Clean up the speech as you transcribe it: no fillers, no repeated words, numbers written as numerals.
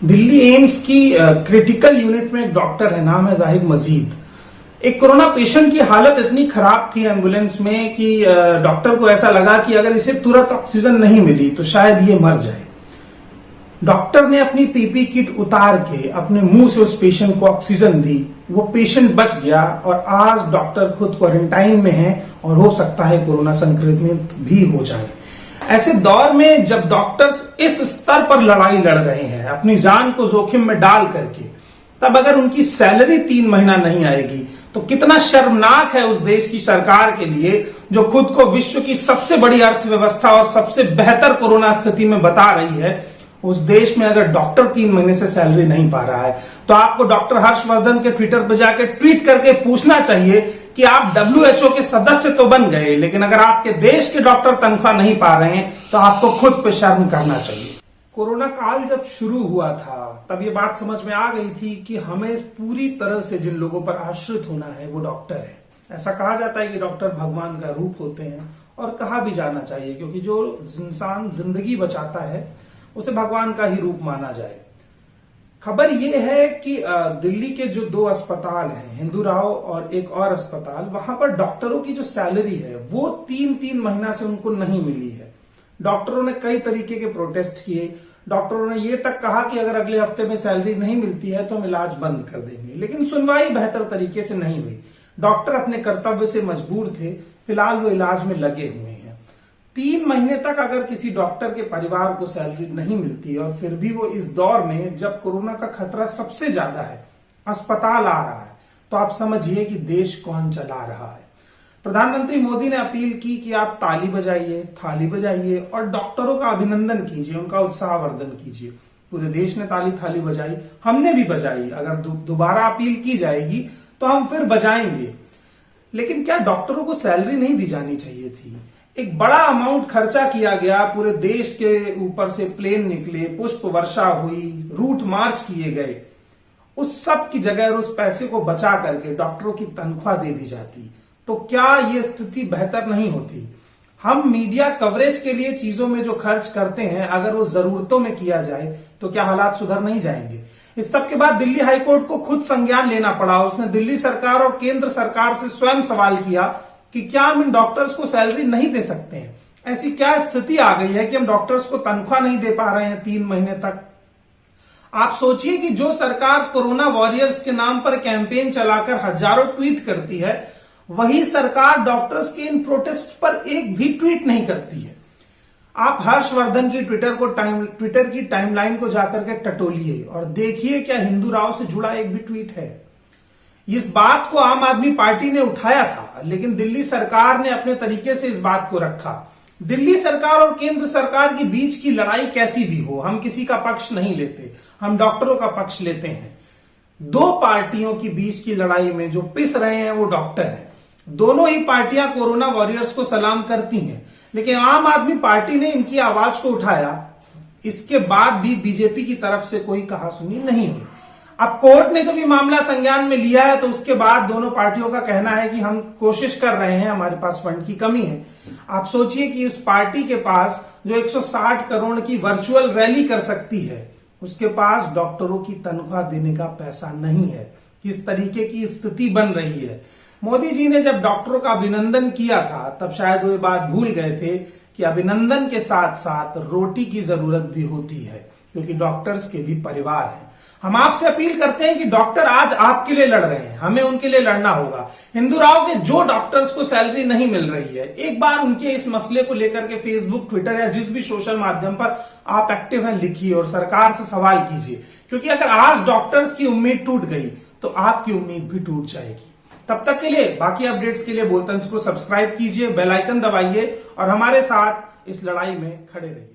Delhi AIIMS की critical unit में एक डॉक्टर है, नाम है जाहिद मजीद। एक कोरोना पेशेंट की हालत इतनी खराब थी एम्बुलेंस में कि डॉक्टर को ऐसा लगा कि अगर इसे तुरंत ऑक्सीजन नहीं मिली तो शायद ये मर जाए। डॉक्टर ने अपनी पीपी किट उतार के अपने मुंह से उस पेशेंट को ऑक्सीजन दी। वो पेशेंट बच गया और आज डॉक्टर खुद क्वारंटाइन में है और हो सकता है कोरोना संक्रमित भी हो जाए। ऐसे दौर में जब डॉक्टर्स इस स्तर पर लड़ाई लड़ रहे हैं अपनी जान को जोखिम में डाल करके, तब अगर उनकी सैलरी 3 महीना नहीं आएगी तो कितना शर्मनाक है उस देश की सरकार के लिए जो खुद को विश्व की सबसे बड़ी अर्थव्यवस्था और सबसे बेहतर कोरोना स्थिति में बता रही है। उस देश में अगर डॉक्टर 3 महीने से सैलरी नहीं पा रहा है तो आपको डॉक्टर हर्षवर्धन के ट्विटर पर जाकर ट्वीट करके पूछना चाहिए कि आप WHO के सदस्य तो बन गए, लेकिन अगर आपके देश के डॉक्टर तनख्वाह नहीं पा रहे हैं तो आपको खुद पे शर्म करना चाहिए। कोरोना काल जब शुरू हुआ था तब ये बात समझ में आ गई थी कि हमें पूरी तरह से जिन लोगों पर आश्रित होना है वो डॉक्टर है। ऐसा कहा जाता है कि डॉक्टर भगवान का रूप होते हैं और कहा भी जाना चाहिए, क्योंकि जो इंसान जिंदगी बचाता है उसे भगवान का ही रूप माना जाए। खबर यह है कि दिल्ली के जो 2 अस्पताल हैं, हिंदूराव और एक और अस्पताल, वहां पर डॉक्टरों की जो सैलरी है वो 3-3 महीना से उनको नहीं मिली है। डॉक्टरों ने कई तरीके के प्रोटेस्ट किए। डॉक्टरों ने ये तक कहा कि अगर अगले हफ्ते में सैलरी नहीं मिलती है तो हम इलाज बंद कर देंगे, लेकिन सुनवाई बेहतर तरीके से नहीं हुई। डॉक्टर अपने कर्तव्य से मजबूर थे, फिलहाल वो इलाज में लगे हुए हैं। 3 महीने तक अगर किसी डॉक्टर के परिवार को सैलरी नहीं मिलती और फिर भी वो इस दौर में जब कोरोना का खतरा सबसे ज्यादा है अस्पताल आ रहा है, तो आप समझिए कि देश कौन चला रहा है। प्रधानमंत्री मोदी ने अपील की कि आप ताली बजाइए, थाली बजाइए और डॉक्टरों का अभिनंदन कीजिए, उनका उत्साहवर्धन कीजिए। पूरे देश ने ताली थाली बजाई, हमने भी बजाई। अगर दोबारा अपील की जाएगी तो हम फिर बजाएंगे। लेकिन क्या डॉक्टरों को सैलरी नहीं दी जानी चाहिए थी? एक बड़ा अमाउंट खर्चा किया गया, पूरे देश के ऊपर से प्लेन निकले, पुष्प वर्षा हुई, रूट मार्च किए गए। उस सब की जगह उस पैसे को बचा करके डॉक्टरों की तनख्वाह दे दी जाती तो क्या ये स्थिति बेहतर नहीं होती? हम मीडिया कवरेज के लिए चीजों में जो खर्च करते हैं, अगर वो जरूरतों में किया जाए तो क्या हालात सुधर नहीं जाएंगे? इस सब के बाद दिल्ली हाईकोर्ट को खुद संज्ञान लेना पड़ा। उसने दिल्ली सरकार और केंद्र सरकार से स्वयं सवाल किया कि क्या हम इन डॉक्टर्स को सैलरी नहीं दे सकते हैं? ऐसी क्या स्थिति आ गई है कि हम डॉक्टर्स को तनख्वाह नहीं दे पा रहे हैं 3 महीने तक? आप सोचिए कि जो सरकार कोरोना वॉरियर्स के नाम पर कैंपेन चलाकर हजारों ट्वीट करती है, वही सरकार डॉक्टर्स के इन प्रोटेस्ट पर एक भी ट्वीट नहीं करती है। आप हर्षवर्धन की ट्विटर की टाइमलाइन को जाकर के टटोलिए और देखिए क्या हिंदूराव से जुड़ा एक भी ट्वीट है। इस बात को आम आदमी पार्टी ने उठाया था, लेकिन दिल्ली सरकार ने अपने तरीके से इस बात को रखा। दिल्ली सरकार और केंद्र सरकार के बीच की लड़ाई कैसी भी हो, हम किसी का पक्ष नहीं लेते, हम डॉक्टरों का पक्ष लेते हैं। 2 पार्टियों के बीच की लड़ाई में जो पिस रहे हैं वो डॉक्टर हैं। दोनों ही पार्टियां कोरोना वॉरियर्स को सलाम करती हैं, लेकिन आम आदमी पार्टी ने इनकी आवाज को उठाया। इसके बाद भी बीजेपी की तरफ से कोई कहासुनी नहीं हुई। अब कोर्ट ने जब ये मामला संज्ञान में लिया है तो उसके बाद दोनों पार्टियों का कहना है कि हम कोशिश कर रहे हैं, हमारे पास फंड की कमी है। आप सोचिए कि इस पार्टी के पास जो 160 करोड़ की वर्चुअल रैली कर सकती है, उसके पास डॉक्टरों की तनख्वाह देने का पैसा नहीं है। किस तरीके की स्थिति बन रही है। मोदी जी ने जब डॉक्टरों का अभिनंदन किया था तब शायद वो ये बात भूल गए थे कि अभिनंदन के साथ साथ रोटी की जरूरत भी होती है, क्योंकि डॉक्टर्स के भी परिवार हैं। हम आपसे अपील करते हैं कि डॉक्टर आज आपके लिए लड़ रहे हैं, हमें उनके लिए लड़ना होगा। हिंदूराव के जो डॉक्टर्स को सैलरी नहीं मिल रही है, एक बार उनके इस मसले को लेकर के फेसबुक, ट्विटर या जिस भी सोशल माध्यम पर आप एक्टिव हैं लिखिए और सरकार से सवाल कीजिए, क्योंकि अगर आज डॉक्टर्स की उम्मीद टूट गई तो आपकी उम्मीद भी टूट जाएगी। तब तक के लिए, बाकी अपडेट्स के लिए बोलतंज को सब्सक्राइब कीजिए, बेल आइकन दबाइए और हमारे साथ इस लड़ाई में खड़े रहिए।